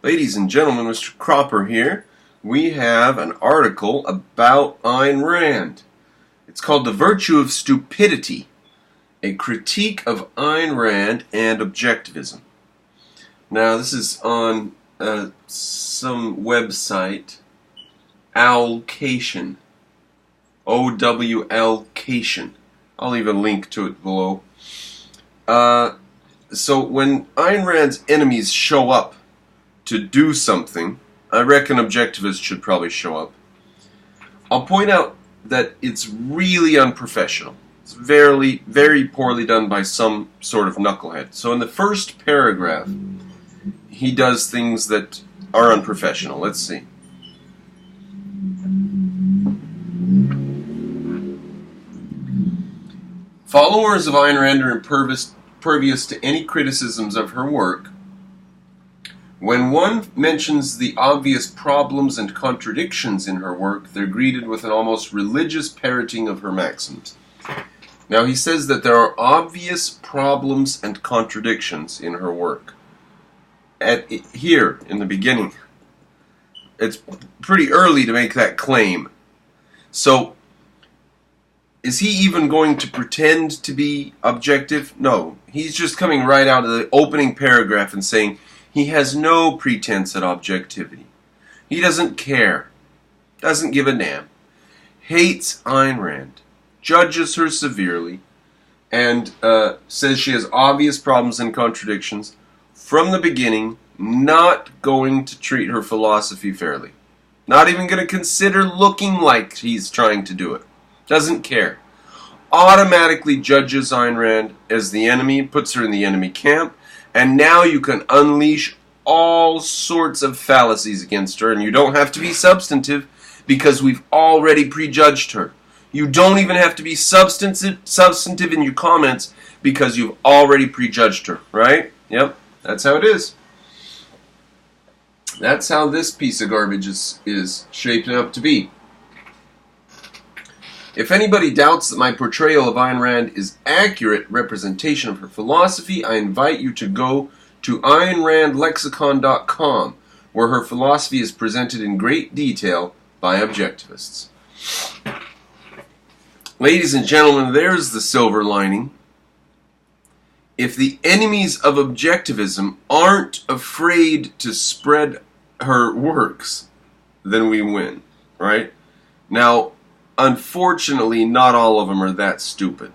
Ladies and gentlemen, Mr. Cropper here. We have an article about Ayn Rand. It's called The Virtue of Stupidity, a critique of Ayn Rand and objectivism. Now, this is on some website, Owlcation. O-W-L-cation. I'll leave a link to it below. So when Ayn Rand's enemies show up to do something, I reckon objectivists should probably show up. I'll point out that it's really unprofessional. It's very, very poorly done by some sort of knucklehead. So in the first paragraph, he does things that are unprofessional. Let's see. Followers of Ayn Rand are impervious to any criticisms of her work. When one mentions the obvious problems and contradictions in her work, they're greeted with an almost religious parroting of her maxims. Now, he says that there are obvious problems and contradictions in her work. Here, in the beginning, it's pretty early to make that claim. So, is he even going to pretend to be objective? No. He's just coming right out of the opening paragraph and saying he has no pretense at objectivity. He doesn't care. Doesn't give a damn. Hates Ayn Rand. Judges her severely. And says she has obvious problems and contradictions. From the beginning, not going to treat her philosophy fairly. Not even going to consider looking like he's trying to do it. Doesn't care. Automatically judges Ayn Rand as the enemy, puts her in the enemy camp, and now you can unleash all sorts of fallacies against her, and you don't have to be substantive because we've already prejudged her. You don't even have to be substantive in your comments because you've already prejudged her, right? Yep, that's how it is. That's how this piece of garbage is shaping up to be. If anybody doubts that my portrayal of Ayn Rand is accurate representation of her philosophy, I invite you to go to AynRandLexicon.com, where her philosophy is presented in great detail by objectivists. Ladies and gentlemen, there's the silver lining. If the enemies of objectivism aren't afraid to spread her works, then we win, right? Now, unfortunately, not all of them are that stupid.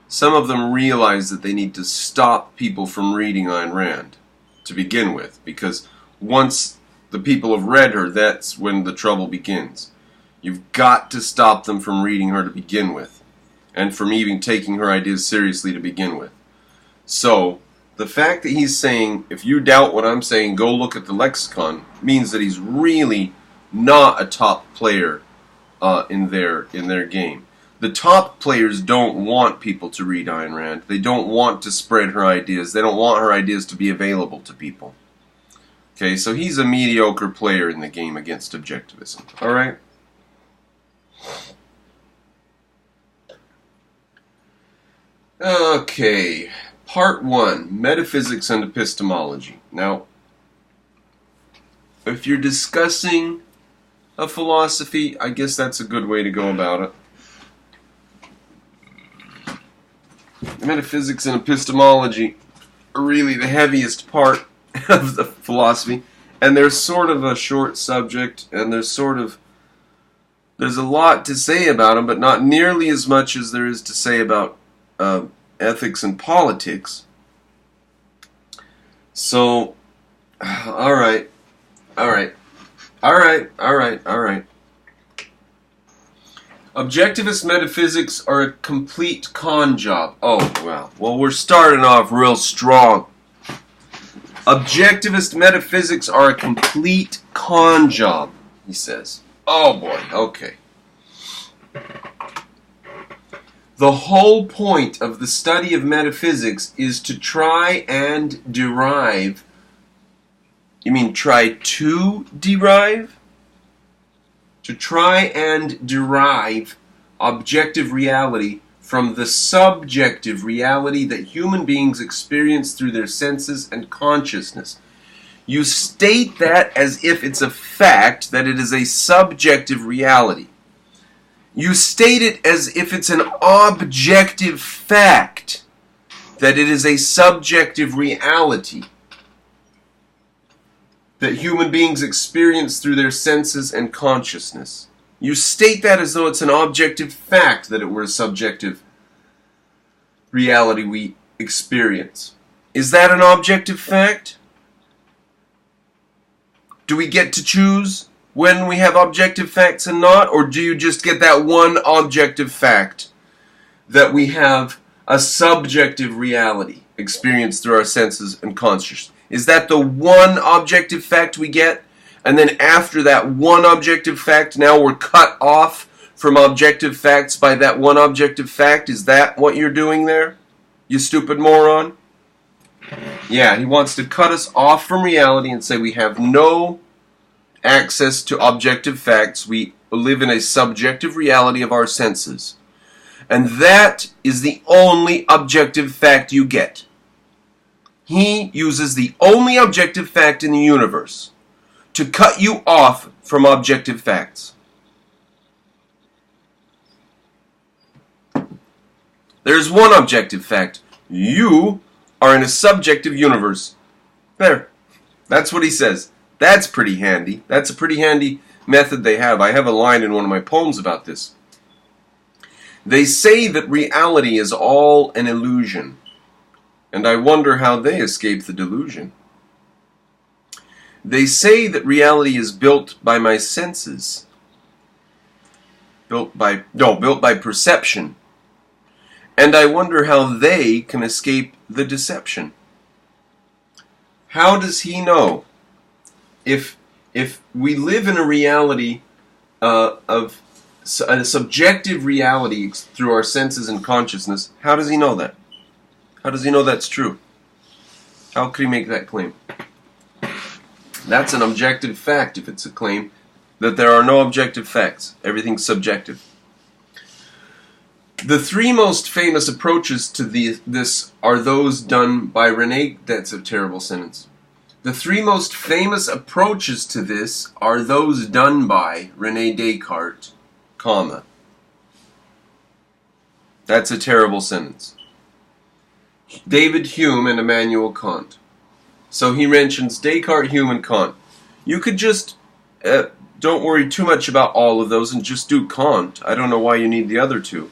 Some of them realize that they need to stop people from reading Ayn Rand to begin with, because once the people have read her, that's when the trouble begins. You've got to stop them from reading her to begin with, and from even taking her ideas seriously to begin with. So, the fact that he's saying, if you doubt what I'm saying, go look at the lexicon, means that he's really not a top player in their game. The top players don't want people to read Ayn Rand. They don't want to spread her ideas. They don't want her ideas to be available to people. Okay, so he's a mediocre player in the game against objectivism. Alright? Okay, Part 1, Metaphysics and Epistemology. Now, if you're discussing a philosophy, I guess that's a good way to go about it. Metaphysics and epistemology are really the heaviest part of the philosophy, and they're sort of a short subject, and there's a lot to say about them, but not nearly as much as there is to say about ethics and politics. So, alright. Objectivist metaphysics are a complete con job. Oh, well, we're starting off real strong. Objectivist metaphysics are a complete con job, he says. Oh boy, okay. The whole point of the study of metaphysics is to try and derive. You mean try to derive? To try and derive objective reality from the subjective reality that human beings experience through their senses and consciousness. You state that as if it's a fact, that it is a subjective reality. You state it as if it's an objective fact, that it is a subjective reality that human beings experience through their senses and consciousness. You state that as though it's an objective fact that it were a subjective reality we experience. Is that an objective fact? Do we get to choose when we have objective facts and not? Or do you just get that one objective fact that we have a subjective reality experienced through our senses and consciousness? Is that the one objective fact we get? And then after that one objective fact, now we're cut off from objective facts by that one objective fact? Is that what you're doing there, you stupid moron? Yeah, he wants to cut us off from reality and say we have no access to objective facts. We live in a subjective reality of our senses. And that is the only objective fact you get. He uses the only objective fact in the universe to cut you off from objective facts. There's one objective fact. You are in a subjective universe. There. That's what he says. That's pretty handy. That's a pretty handy method they have. I have a line in one of my poems about this. They say that reality is all an illusion, and I wonder how they escape the delusion. They say that reality is built by my senses. Built by perception. And I wonder how they can escape the deception. How does he know? If we live in a reality of a subjective reality through our senses and consciousness, how does he know that? How does he know that's true? How could he make that claim? That's an objective fact if it's a claim that there are no objective facts. Everything's subjective. The three most famous approaches to this are those done by Rene. That's a terrible sentence. The three most famous approaches to this are those done by Rene Descartes, comma. That's a terrible sentence. David Hume and Immanuel Kant. So he mentions Descartes, Hume, and Kant. You could just don't worry too much about all of those and just do Kant. I don't know why you need the other two.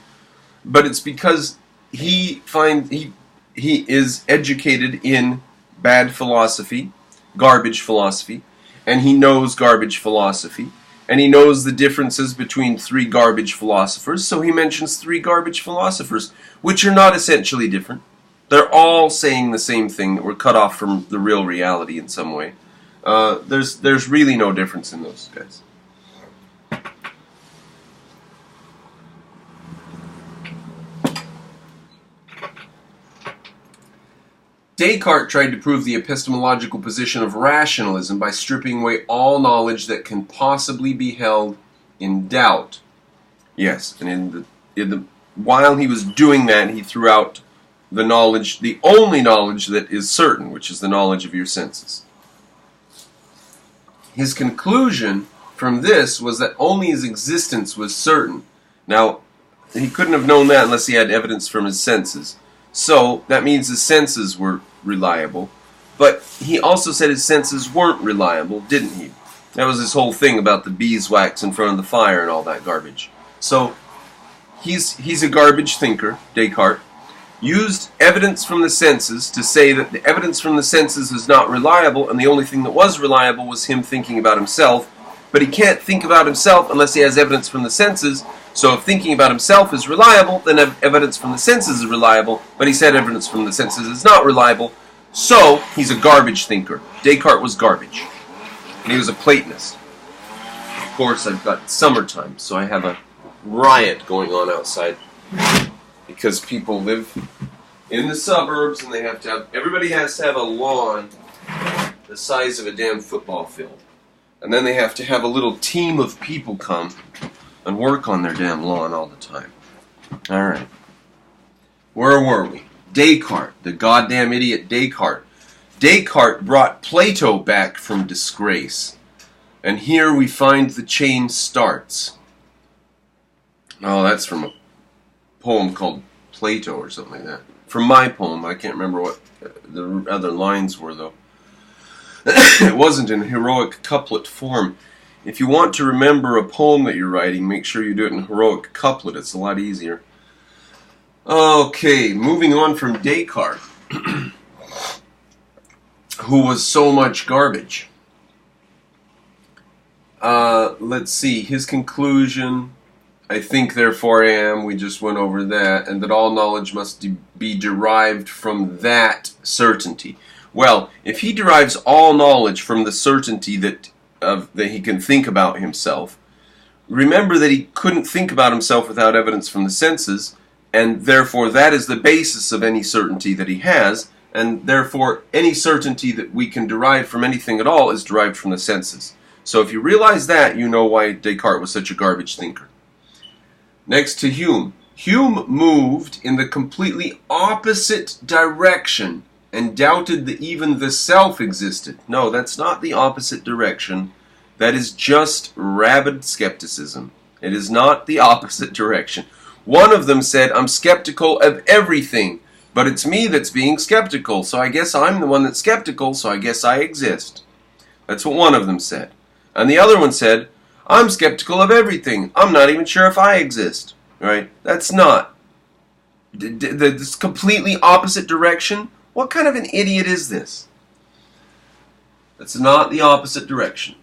But it's because he is educated in bad philosophy, garbage philosophy, and he knows garbage philosophy, and he knows the differences between three garbage philosophers, so he mentions three garbage philosophers, which are not essentially different. They're all saying the same thing, that we're cut off from the real reality in some way. There's really no difference in those guys. Descartes tried to prove the epistemological position of rationalism by stripping away all knowledge that can possibly be held in doubt. Yes, and while he was doing that, he threw out the knowledge, the only knowledge that is certain, which is the knowledge of your senses. His conclusion from this was that only his existence was certain. Now, he couldn't have known that unless he had evidence from his senses. So, that means his senses were reliable. But he also said his senses weren't reliable, didn't he? That was his whole thing about the beeswax in front of the fire and all that garbage. So, he's a garbage thinker, Descartes. Used evidence from the senses to say that the evidence from the senses is not reliable, and the only thing that was reliable was him thinking about himself. But he can't think about himself unless he has evidence from the senses. So if thinking about himself is reliable, then evidence from the senses is reliable. But he said evidence from the senses is not reliable. So he's a garbage thinker. Descartes was garbage. And he was a Platonist. Of course, I've got summertime, so I have a riot going on outside. Because people live in the suburbs and everybody has to have a lawn the size of a damn football field. And then they have to have a little team of people come and work on their damn lawn all the time. Alright. Where were we? Descartes, the goddamn idiot Descartes. Descartes brought Plato back from disgrace. And here we find the chain starts. Oh, that's from a poem called Plato or something like that. From my poem, I can't remember what the other lines were, though. It wasn't in heroic couplet form. If you want to remember a poem that you're writing, make sure you do it in heroic couplet. It's a lot easier. Okay, moving on from Descartes, who was so much garbage. Let's see, his conclusion, I think therefore I am, we just went over that, and that all knowledge must be derived from that certainty. Well, if he derives all knowledge from the certainty that he can think about himself, remember that he couldn't think about himself without evidence from the senses, and therefore that is the basis of any certainty that he has, and therefore any certainty that we can derive from anything at all is derived from the senses. So if you realize that, you know why Descartes was such a garbage thinker. Next to Hume. Hume moved in the completely opposite direction and doubted that even the self existed. No, that's not the opposite direction. That is just rabid skepticism. It is not the opposite direction. One of them said, I'm skeptical of everything, but it's me that's being skeptical, so I guess I'm the one that's skeptical, so I guess I exist. That's what one of them said. And the other one said, I'm skeptical of everything. I'm not even sure if I exist. Right? That's not. This completely opposite direction. What kind of an idiot is this? That's not the opposite direction.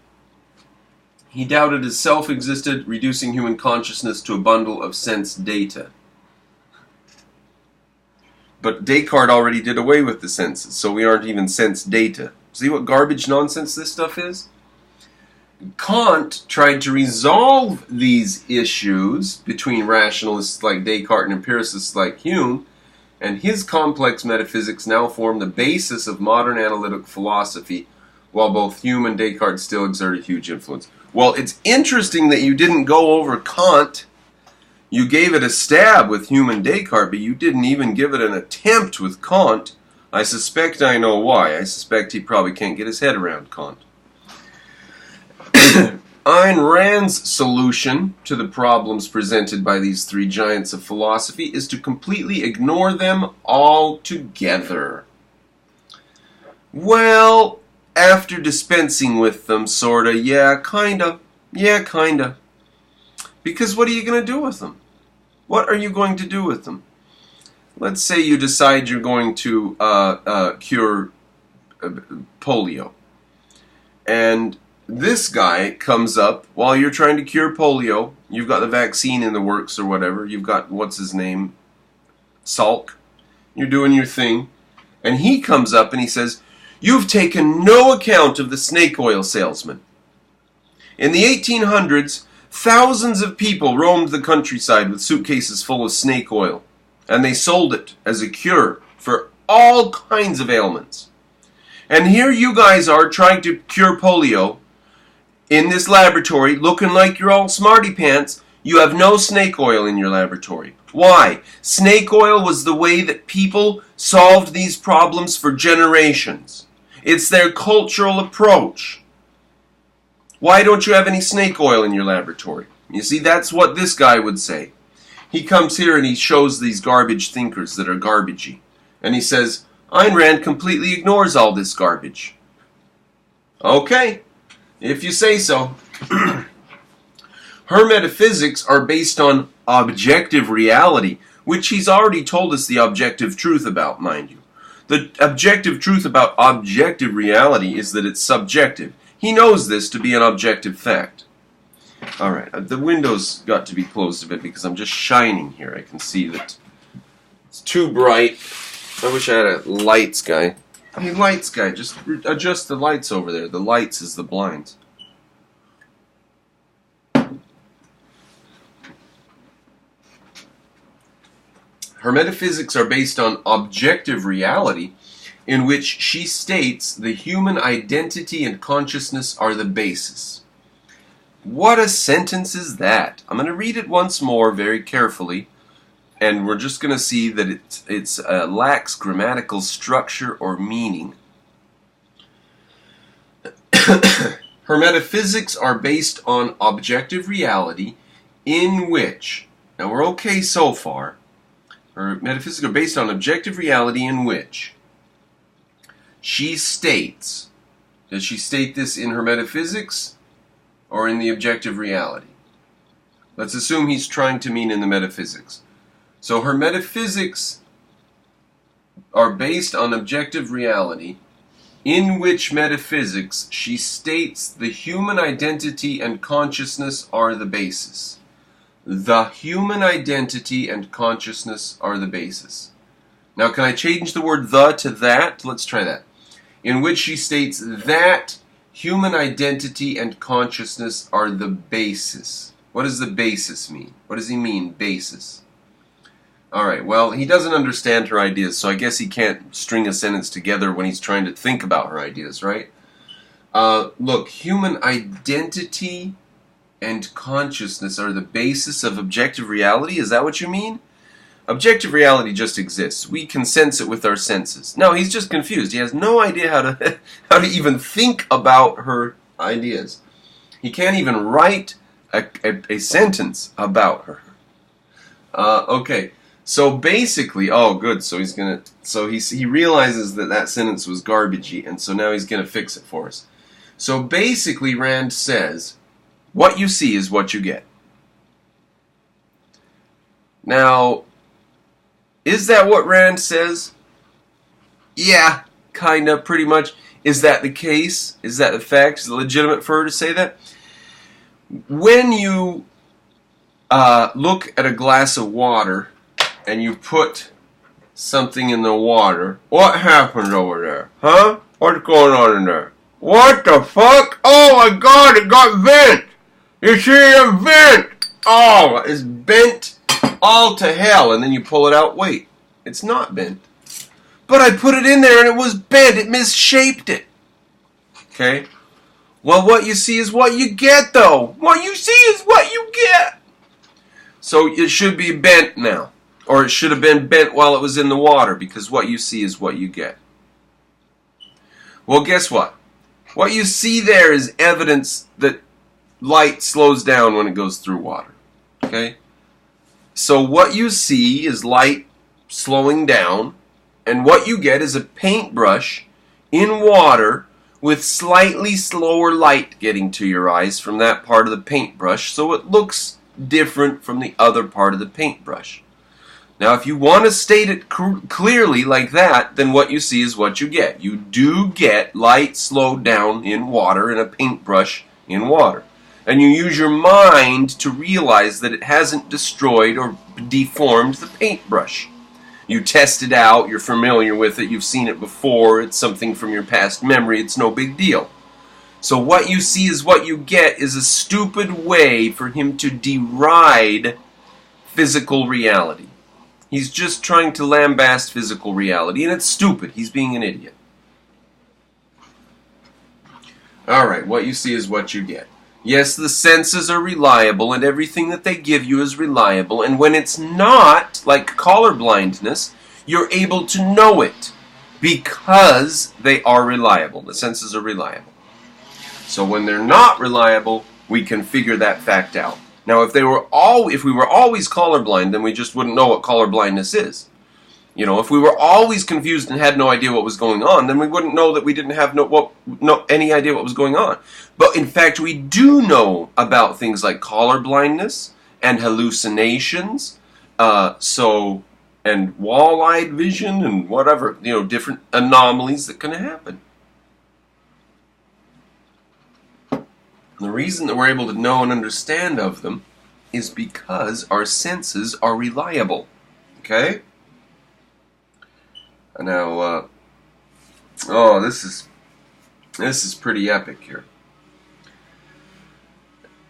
He doubted his self existed, reducing human consciousness to a bundle of sense data. But Descartes already did away with the senses, so we aren't even sense data. See what garbage nonsense this stuff is? Kant tried to resolve these issues between rationalists like Descartes and empiricists like Hume, and his complex metaphysics now form the basis of modern analytic philosophy, while both Hume and Descartes still exert a huge influence. Well, it's interesting that you didn't go over Kant. You gave it a stab with Hume and Descartes, but you didn't even give it an attempt with Kant. I suspect I know why. I suspect he probably can't get his head around Kant. Ayn Rand's solution to the problems presented by these three giants of philosophy is to completely ignore them altogether. Well, after dispensing with them, sorta, yeah, kinda. Because what are you going to do with them? What are you going to do with them? Let's say you decide you're going to cure polio. And this guy comes up while you're trying to cure polio. You've got the vaccine in the works or whatever. You've got, what's his name? Salk. You're doing your thing. And he comes up and he says, you've taken no account of the snake oil salesman. In the 1800s, thousands of people roamed the countryside with suitcases full of snake oil. And they sold it as a cure for all kinds of ailments. And here you guys are trying to cure polio in this laboratory, looking like you're all smarty pants. You have no snake oil in your laboratory. Why? Snake oil was the way that people solved these problems for generations. It's their cultural approach. Why don't you have any snake oil in your laboratory? You see, that's what this guy would say. He comes here and he shows these garbage thinkers that are garbagey. And he says, Ayn Rand completely ignores all this garbage. Okay, if you say so. Her metaphysics are based on objective reality, which he's already told us the objective truth about, mind you. The objective truth about objective reality is that it's subjective. He knows this to be an objective fact. Alright, the window's got to be closed a bit because I'm just shining here. I can see that it's too bright. I wish I had a lights guy. Hey, lights guy, just adjust the lights over there. The lights is the blinds. Her metaphysics are based on objective reality, in which she states the human identity and consciousness are the basis. What a sentence is that? I'm going to read it once more very carefully, and we're just going to see that it lacks grammatical structure or meaning. Her metaphysics are based on objective reality in which, now we're okay so far, her metaphysics are based on objective reality in which she states, does she state this in her metaphysics or in the objective reality? Let's assume he's trying to mean in the metaphysics. So her metaphysics are based on objective reality, in which metaphysics she states the human identity and consciousness are the basis. The human identity and consciousness are the basis. Now, can I change the word "the" to "that"? Let's try that. In which she states that human identity and consciousness are the basis. What does the basis mean? What does he mean, basis? Alright, well, he doesn't understand her ideas, so I guess he can't string a sentence together when he's trying to think about her ideas, right? Look, human identity and consciousness are the basis of objective reality? Is that what you mean? Objective reality just exists. We can sense it with our senses. No, he's just confused. He has no idea how to even think about her ideas. He can't even write a sentence about her. Okay. So basically, oh good, so he realizes that sentence was garbagey, and so now he's gonna fix it for us. So basically, Rand says, what you see is what you get. Now, is that what Rand says? Yeah, kinda, pretty much. Is that the case? Is that the fact? Is it legitimate for her to say that? When you look at a glass of water, and you put something in the water, what happened over there? Huh? What's going on in there? What the fuck? Oh my god, it got bent! You see it bent! Oh, it's bent all to hell. And then you pull it out, wait, it's not bent. But I put it in there and it was bent, it misshaped it. Okay? Well, what you see is what you get, though. What you see is what you get. So it should be bent now. Or it should have been bent while it was in the water, because what you see is what you get. Well, guess what? What you see there is evidence that light slows down when it goes through water. Okay? So what you see is light slowing down, and what you get is a paintbrush in water with slightly slower light getting to your eyes from that part of the paintbrush, so it looks different from the other part of the paintbrush. Now, if you want to state it clearly like that, then what you see is what you get. You do get light slowed down in water, in a paintbrush in water. And you use your mind to realize that it hasn't destroyed or deformed the paintbrush. You test it out, you're familiar with it, you've seen it before, it's something from your past memory, it's no big deal. So what you see is what you get is a stupid way for him to deride physical reality. He's just trying to lambast physical reality, and it's stupid. He's being an idiot. Alright, what you see is what you get. Yes, the senses are reliable, and everything that they give you is reliable, and when it's not, like colorblindness, you're able to know it, because they are reliable. The senses are reliable. So when they're not reliable, we can figure that fact out. Now, if we were always colorblind, then we just wouldn't know what colorblindness is. You know, if we were always confused and had no idea what was going on, then we wouldn't know that we didn't have any idea what was going on. But in fact, we do know about things like colorblindness and hallucinations, and wall-eyed vision and whatever, different anomalies that can happen. The reason that we're able to know and understand of them is because our senses are reliable. Okay? Now, this is pretty epic here.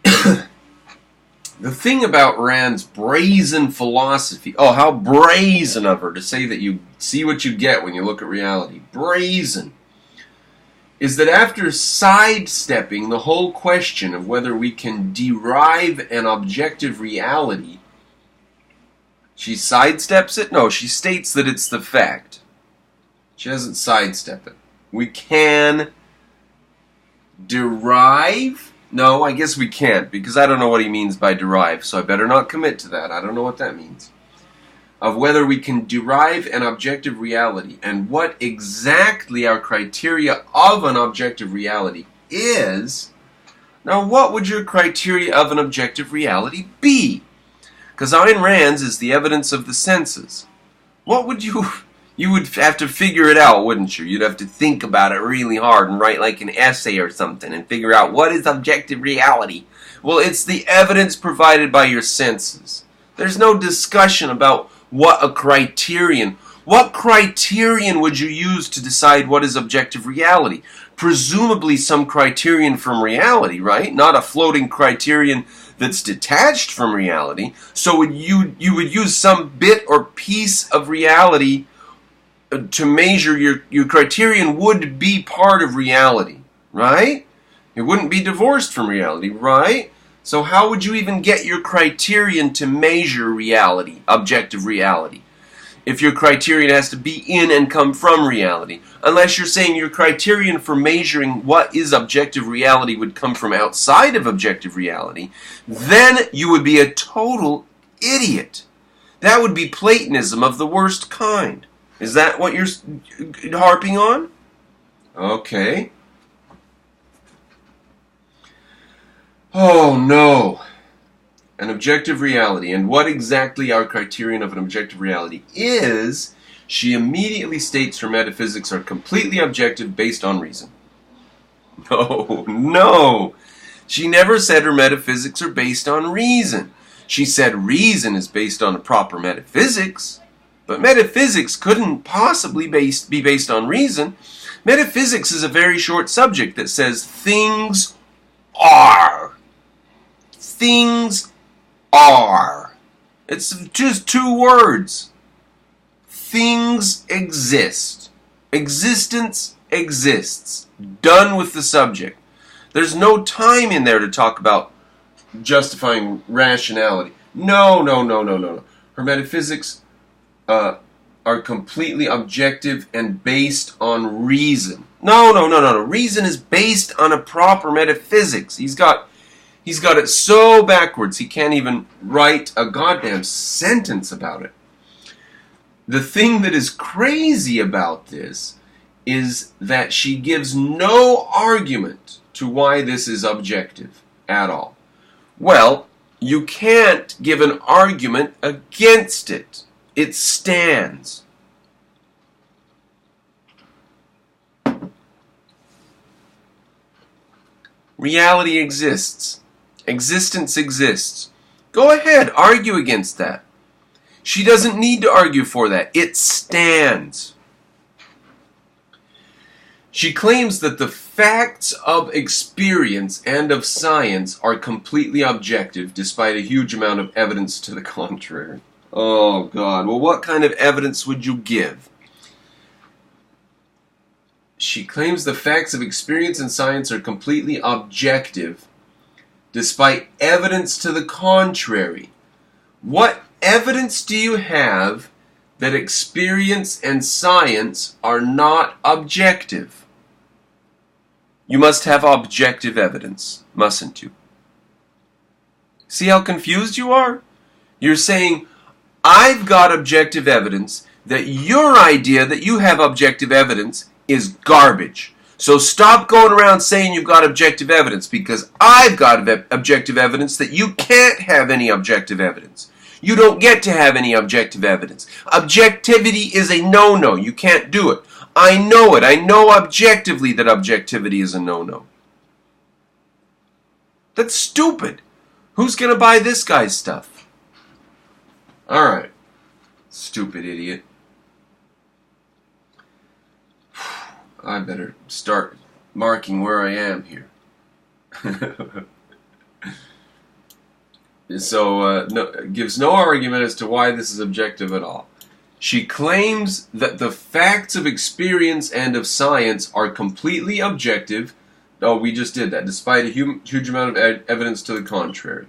The thing about Rand's brazen philosophy, how brazen of her to say that you see what you get when you look at reality. Brazen. Is that after sidestepping the whole question of whether we can derive an objective reality, she sidesteps it? No, she states that it's the fact. She doesn't sidestep it. We can derive? No, I guess we can't, because I don't know what he means by derive, so I better not commit to that. I don't know what that means. Of whether we can derive an objective reality, and what exactly our criteria of an objective reality is. Now, what would your criteria of an objective reality be? Because Ayn Rand's is the evidence of the senses. What would you would have to figure it out, wouldn't you? You'd have to think about it really hard and write like an essay or something and figure out what is objective reality. Well, it's the evidence provided by your senses. There's no discussion about what criterion would you use to decide what is objective reality? Presumably some criterion from reality, right? Not a floating criterion that's detached from reality. So you would use some bit or piece of reality to measure your criterion would be part of reality, right? It wouldn't be divorced from reality, right? So how would you even get your criterion to measure reality, objective reality, if your criterion has to be in and come from reality? Unless you're saying your criterion for measuring what is objective reality would come from outside of objective reality, then you would be a total idiot. That would be Platonism of the worst kind. Is that what you're harping on? Okay. Oh no. An objective reality, and what exactly our criterion of an objective reality is, she immediately states her metaphysics are completely objective based on reason. No. She never said her metaphysics are based on reason. She said reason is based on a proper metaphysics, but metaphysics couldn't possibly be based on reason. Metaphysics is a very short subject that says things are. Things are. It's just two words. Things exist. Existence exists. Done with the subject. There's no time in there to talk about justifying rationality. No. Her metaphysics are completely objective and based on reason. No. Reason is based on a proper metaphysics. He's got it so backwards he can't even write a goddamn sentence about it. The thing that is crazy about this is that she gives no argument to why this is objective at all. Well, you can't give an argument against it. It stands. Reality exists. Existence exists. Go ahead, argue against that. She doesn't need to argue for that. It stands. She claims that the facts of experience and of science are completely objective, despite a huge amount of evidence to the contrary. Oh, God. Well, what kind of evidence would you give? She claims the facts of experience and science are completely objective, despite evidence to the contrary. What evidence do you have that experience and science are not objective? You must have objective evidence, mustn't you? See how confused you are? You're saying, I've got objective evidence that your idea that you have objective evidence is garbage. So stop going around saying you've got objective evidence, because I've got objective evidence that you can't have any objective evidence. You don't get to have any objective evidence. Objectivity is a no-no. You can't do it. I know it. I know objectively that objectivity is a no-no. That's stupid. Who's going to buy this guy's stuff? Alright. Stupid idiot. I better start marking where I am here. So, gives no argument as to why this is objective at all. She claims that the facts of experience and of science are completely objective. Oh, we just did that, despite a huge amount of evidence to the contrary.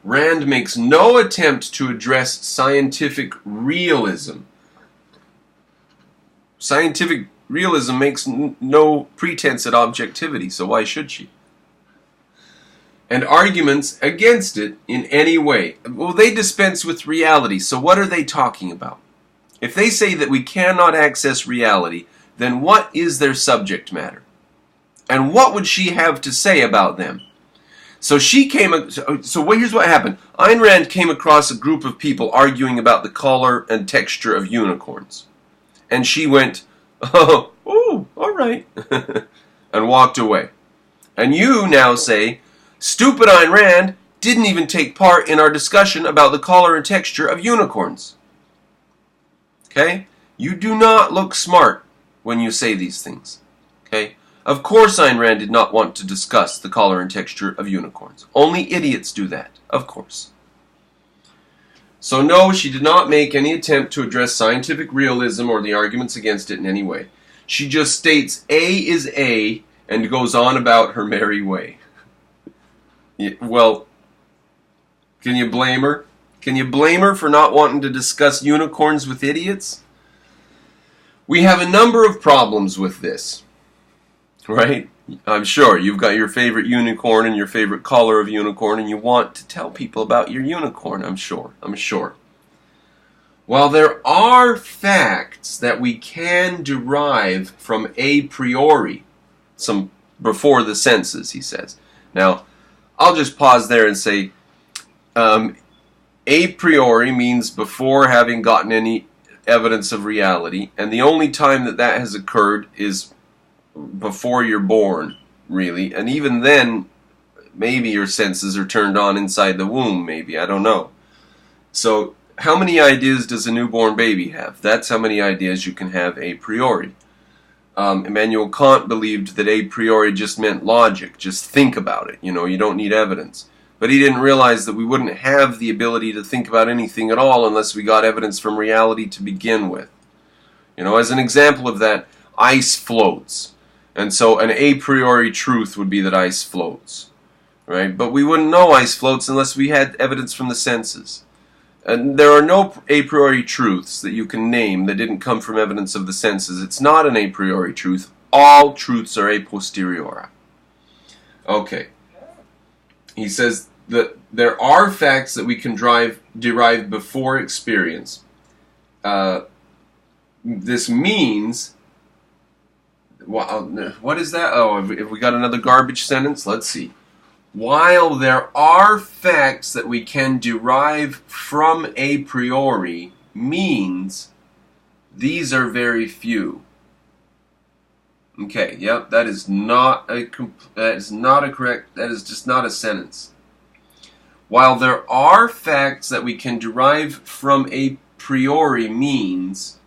Rand makes no attempt to address scientific realism. Scientific realism makes no pretense at objectivity, so why should she? And arguments against it in any way. Well, they dispense with reality, so what are they talking about? If they say that we cannot access reality, then what is their subject matter? And what would she have to say about them? So here's what happened. Ayn Rand came across a group of people arguing about the color and texture of unicorns. And she went, oh, all right, and walked away. And you now say, stupid Ayn Rand didn't even take part in our discussion about the color and texture of unicorns. Okay? You do not look smart when you say these things. Okay? Of course Ayn Rand did not want to discuss the color and texture of unicorns. Only idiots do that, of course. So no, she did not make any attempt to address scientific realism or the arguments against it in any way. She just states A is A and goes on about her merry way. Well, can you blame her? Can you blame her for not wanting to discuss unicorns with idiots? We have a number of problems with this, right? I'm sure you've got your favorite unicorn and your favorite color of unicorn, and you want to tell people about your unicorn, I'm sure. While there are facts that we can derive from a priori, some before the senses, he says. Now, I'll just pause there and say, a priori means before having gotten any evidence of reality, and the only time that has occurred is before you're born, really, and even then, maybe your senses are turned on inside the womb, maybe, I don't know. So, how many ideas does a newborn baby have? That's how many ideas you can have a priori. Immanuel Kant believed that a priori just meant logic, just think about it, you don't need evidence. But he didn't realize that we wouldn't have the ability to think about anything at all unless we got evidence from reality to begin with. As an example of that, ice floats. And so an a priori truth would be that ice floats. Right? But we wouldn't know ice floats unless we had evidence from the senses. And there are no a priori truths that you can name that didn't come from evidence of the senses. It's not an a priori truth. All truths are a posteriori. Okay. He says that there are facts that we can derive before experience. This means... What is that? Oh, have we got another garbage sentence? Let's see. While there are facts that we can derive from a priori, means these are very few. Okay, yep, that is just not a sentence. While there are facts that we can derive from a priori, means...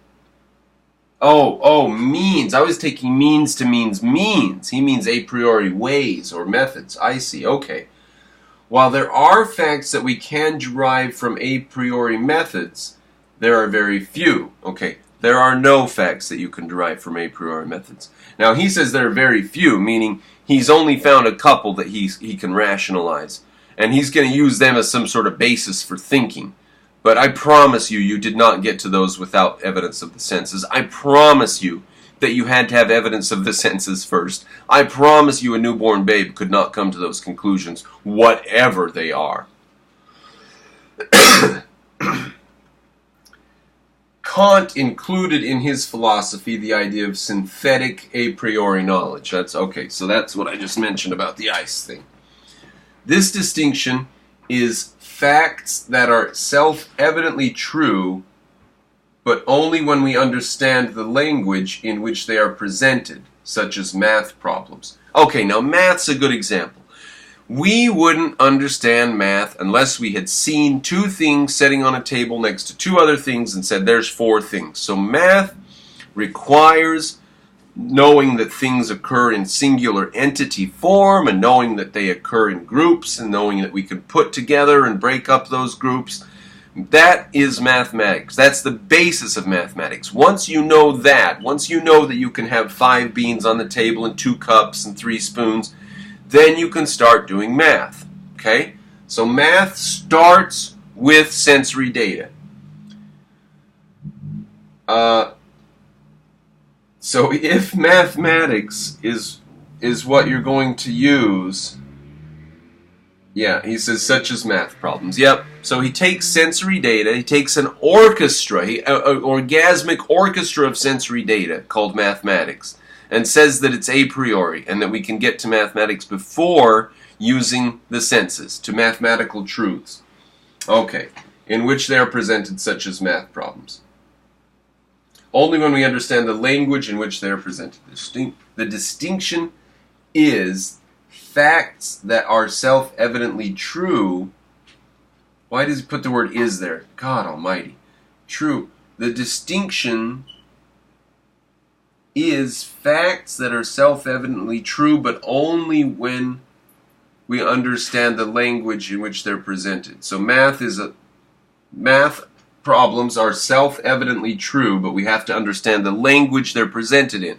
means. I was taking means to means. He means a priori ways or methods. I see. Okay. While there are facts that we can derive from a priori methods, there are very few. Okay. There are no facts that you can derive from a priori methods. Now, he says there are very few, meaning he's only found a couple that he can rationalize. And he's going to use them as some sort of basis for thinking. But I promise you, you did not get to those without evidence of the senses. I promise you that you had to have evidence of the senses first. I promise you a newborn babe could not come to those conclusions, whatever they are. Kant included in his philosophy the idea of synthetic a priori knowledge. That's what I just mentioned about the ice thing. This distinction is facts that are self-evidently true, but only when we understand the language in which they are presented, such as math problems. Okay, now math's a good example. We wouldn't understand math unless we had seen two things sitting on a table next to two other things and said there's four things. So math requires knowing that things occur in singular entity form, and knowing that they occur in groups, and knowing that we can put together and break up those groups. That is mathematics. That's the basis of mathematics. Once you know that you can have 5 beans on the table and 2 cups and 3 spoons, then you can start doing math. Okay? So math starts with sensory data. So if mathematics is what you're going to use, yeah, he says such as math problems. Yep. So he takes sensory data, he takes an orchestra, an orgasmic orchestra of sensory data called mathematics, and says that it's a priori, and that we can get to mathematics before using the senses, to mathematical truths. Okay, in which they are presented such as math problems. Only when we understand the language in which they are presented. The distinction is facts that are self-evidently true. Why does he put the word is there? God almighty. True. The distinction is facts that are self-evidently true, but only when we understand the language in which they're presented. So math problems are self-evidently true, but we have to understand the language they're presented in.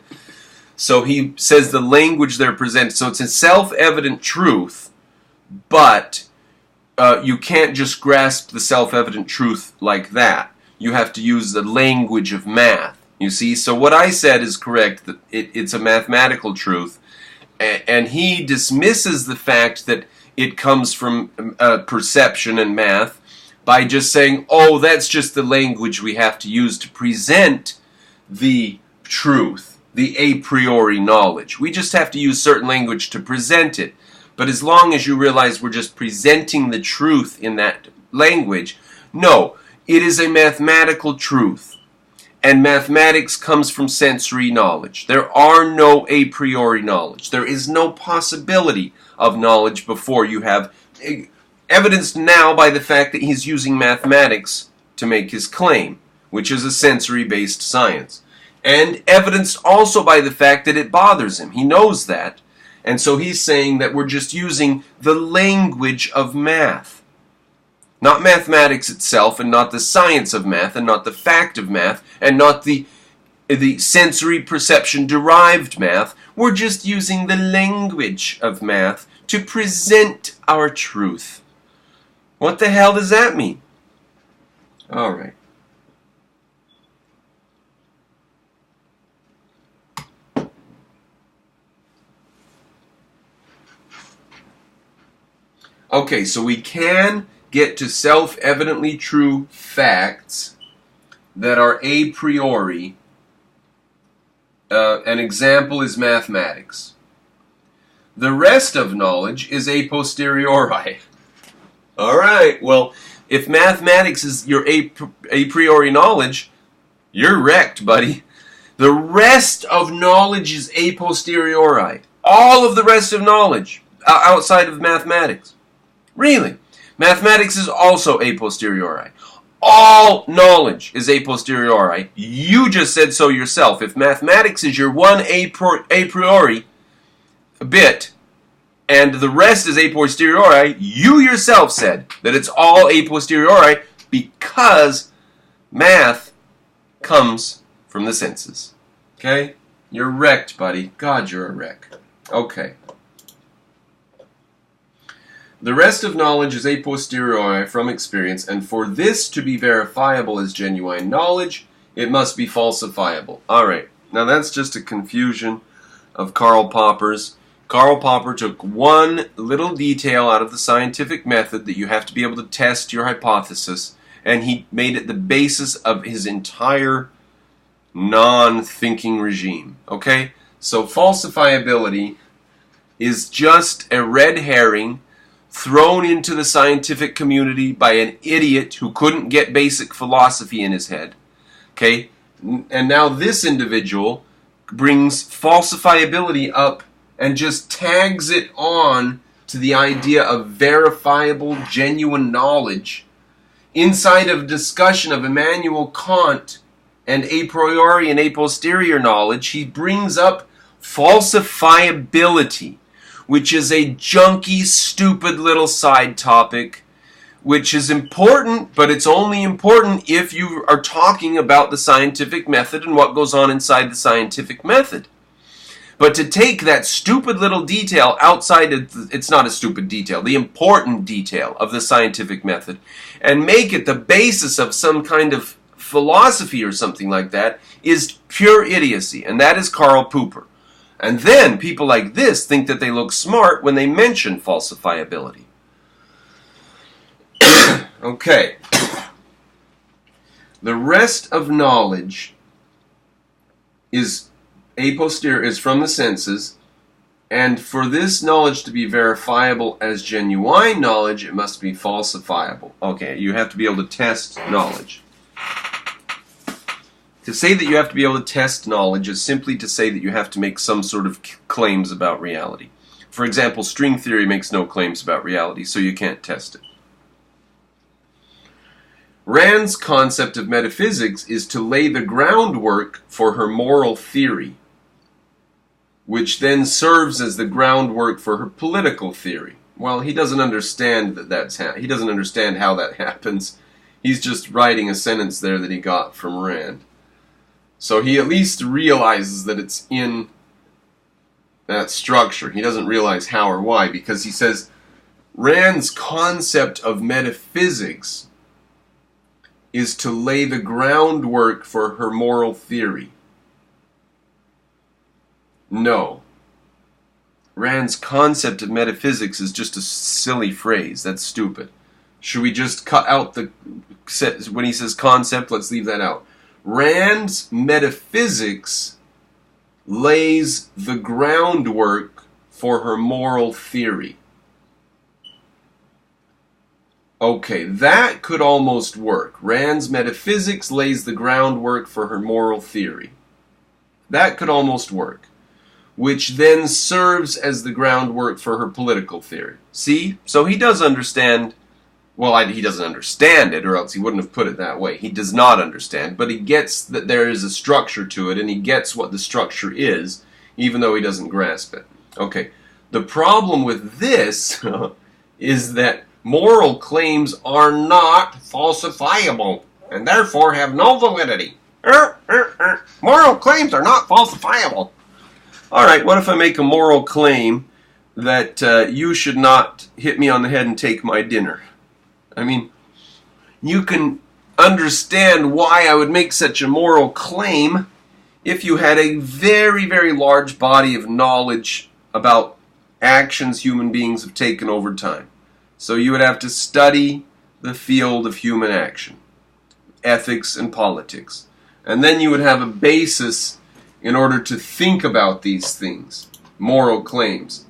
So he says the language they're presented. So it's a self-evident truth, but you can't just grasp the self-evident truth like that. You have to use the language of math. You see? So what I said is correct, that it's a mathematical truth, and he dismisses the fact that it comes from perception and math by just saying, oh, that's just the language we have to use to present the truth, the a priori knowledge. We just have to use certain language to present it. But as long as you realize we're just presenting the truth in that language, no, it is a mathematical truth. And mathematics comes from sensory knowledge. There are no a priori knowledge. There is no possibility of knowledge before you have, evidenced now by the fact that he's using mathematics to make his claim, which is a sensory-based science. And evidenced also by the fact that it bothers him. He knows that. And so he's saying that we're just using the language of math. Not mathematics itself, and not the science of math, and not the fact of math, and not the sensory perception derived math. We're just using the language of math to present our truth. What the hell does that mean? All right. Okay, so we can get to self-evidently true facts that are a priori. An example is mathematics. The rest of knowledge is a posteriori. All right, well, if mathematics is your a priori knowledge, you're wrecked, buddy. The rest of knowledge is a posteriori. All of the rest of knowledge outside of mathematics. Really. Mathematics is also a posteriori. All knowledge is a posteriori. You just said so yourself. If mathematics is your one a priori bit, and the rest is a posteriori, you yourself said that it's all a posteriori because math comes from the senses. Okay? You're wrecked, buddy. God, you're a wreck. Okay. The rest of knowledge is a posteriori from experience, and for this to be verifiable as genuine knowledge, it must be falsifiable. Alright, now that's just a confusion of Karl Popper's. Karl Popper took one little detail out of the scientific method that you have to be able to test your hypothesis, and he made it the basis of his entire non-thinking regime. Okay? So falsifiability is just a red herring thrown into the scientific community by an idiot who couldn't get basic philosophy in his head. Okay? And now this individual brings falsifiability up and just tags it on to the idea of verifiable, genuine knowledge inside of discussion of Immanuel Kant and a priori and a posterior knowledge. He brings up falsifiability, which is a junky, stupid little side topic, which is important, but it's only important if you are talking about the scientific method and what goes on inside the scientific method. But to take that stupid little detail outside of, it's not a stupid detail, the important detail of the scientific method, and make it the basis of some kind of philosophy or something like that is pure idiocy, and that is Karl Popper. And then people like this think that they look smart when they mention falsifiability. Okay. The rest of knowledge is from the senses, and for this knowledge to be verifiable as genuine knowledge, it must be falsifiable. Okay, you have to be able to test knowledge. To say that you have to be able to test knowledge is simply to say that you have to make some sort of claims about reality. For example, string theory makes no claims about reality, so you can't test it. Rand's concept of metaphysics is to lay the groundwork for her moral theory, which then serves as the groundwork for her political theory. Well, he doesn't understand he doesn't understand how that happens. He's just writing a sentence there that he got from Rand. So he at least realizes that it's in that structure. He doesn't realize how or why, because he says Rand's concept of metaphysics is to lay the groundwork for her moral theory. No. Rand's concept of metaphysics is just a silly phrase. That's stupid. Should we just cut out when he says concept, let's leave that out. Rand's metaphysics lays the groundwork for her moral theory. Okay, that could almost work. Rand's metaphysics lays the groundwork for her moral theory. That could almost work. Which then serves as the groundwork for her political theory. See? So he does understand. Well, he doesn't understand it, or else he wouldn't have put it that way. He does not understand, but he gets that there is a structure to it, and he gets what the structure is, even though he doesn't grasp it. Okay, the problem with this is that moral claims are not falsifiable, and therefore have no validity. Moral claims are not falsifiable. Alright, what if I make a moral claim that you should not hit me on the head and take my dinner? I mean, you can understand why I would make such a moral claim if you had a very, very large body of knowledge about actions human beings have taken over time. So you would have to study the field of human action, ethics and politics. And then you would have a basis in order to think about these things, moral claims.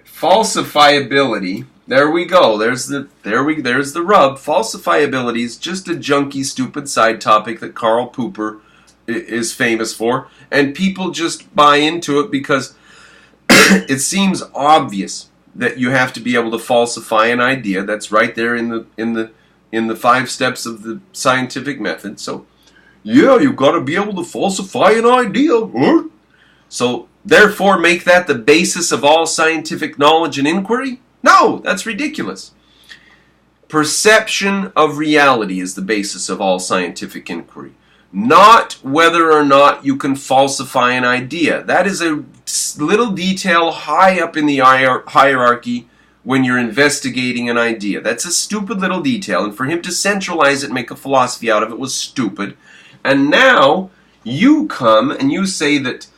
Falsifiability, there we go, there's the rub. Falsifiability is just a junky, stupid side topic that Karl Popper is famous for, and people just buy into it because it seems obvious that you have to be able to falsify an idea. That's right there in the 5 steps of the scientific method. So, yeah, you've got to be able to falsify an idea. Huh? So, therefore, make that the basis of all scientific knowledge and inquiry? No, that's ridiculous. Perception of reality is the basis of all scientific inquiry. Not whether or not you can falsify an idea. That is a little detail high up in the hierarchy when you're investigating an idea. That's a stupid little detail, and for him to centralize it and make a philosophy out of it was stupid. And now you come and you say that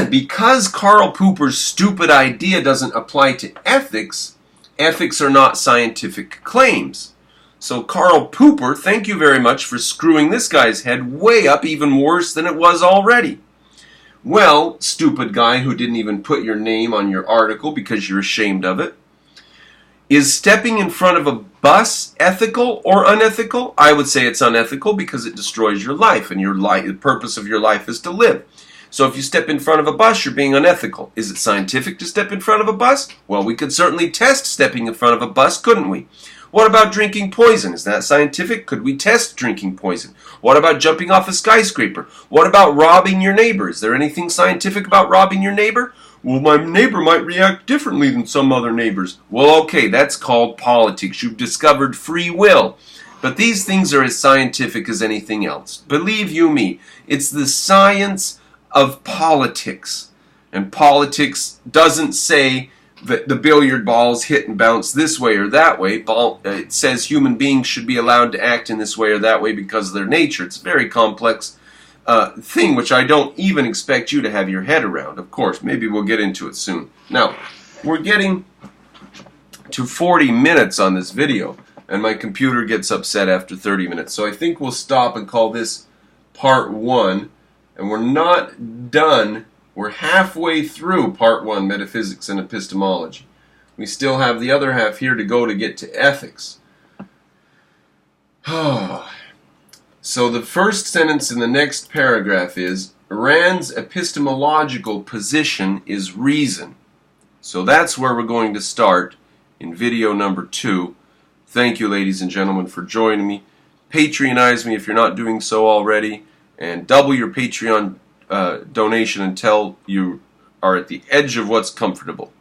because Karl Popper's stupid idea doesn't apply to ethics, ethics are not scientific claims. So Karl Popper, thank you very much for screwing this guy's head way up even worse than it was already. Well, stupid guy who didn't even put your name on your article because you're ashamed of it, is stepping in front of a bus ethical or unethical? I would say it's unethical because it destroys your life, and the purpose of your life is to live. So if you step in front of a bus, you're being unethical. Is it scientific to step in front of a bus? Well, we could certainly test stepping in front of a bus, couldn't we? What about drinking poison? Is that scientific? Could we test drinking poison? What about jumping off a skyscraper? What about robbing your neighbor? Is there anything scientific about robbing your neighbor? Well, my neighbor might react differently than some other neighbors. Well, okay, that's called politics. You've discovered free will. But these things are as scientific as anything else. Believe you me, it's the science of politics. And politics doesn't say the billiard balls hit and bounce this way or that way. It says human beings should be allowed to act in this way or that way because of their nature. It's a very complex thing, which I don't even expect you to have your head around. Of course, maybe we'll get into it soon. Now, we're getting to 40 minutes on this video, and my computer gets upset after 30 minutes. So I think we'll stop and call this part 1, and we're not done. We're halfway through part 1, metaphysics and epistemology. We still have the other half here to go to get to ethics. So the first sentence in the next paragraph is, Rand's epistemological position is reason. So that's where we're going to start in video number 2. Thank you, ladies and gentlemen, for joining me. Patronize me if you're not doing so already, and double your Patreon donation until you are at the edge of what's comfortable.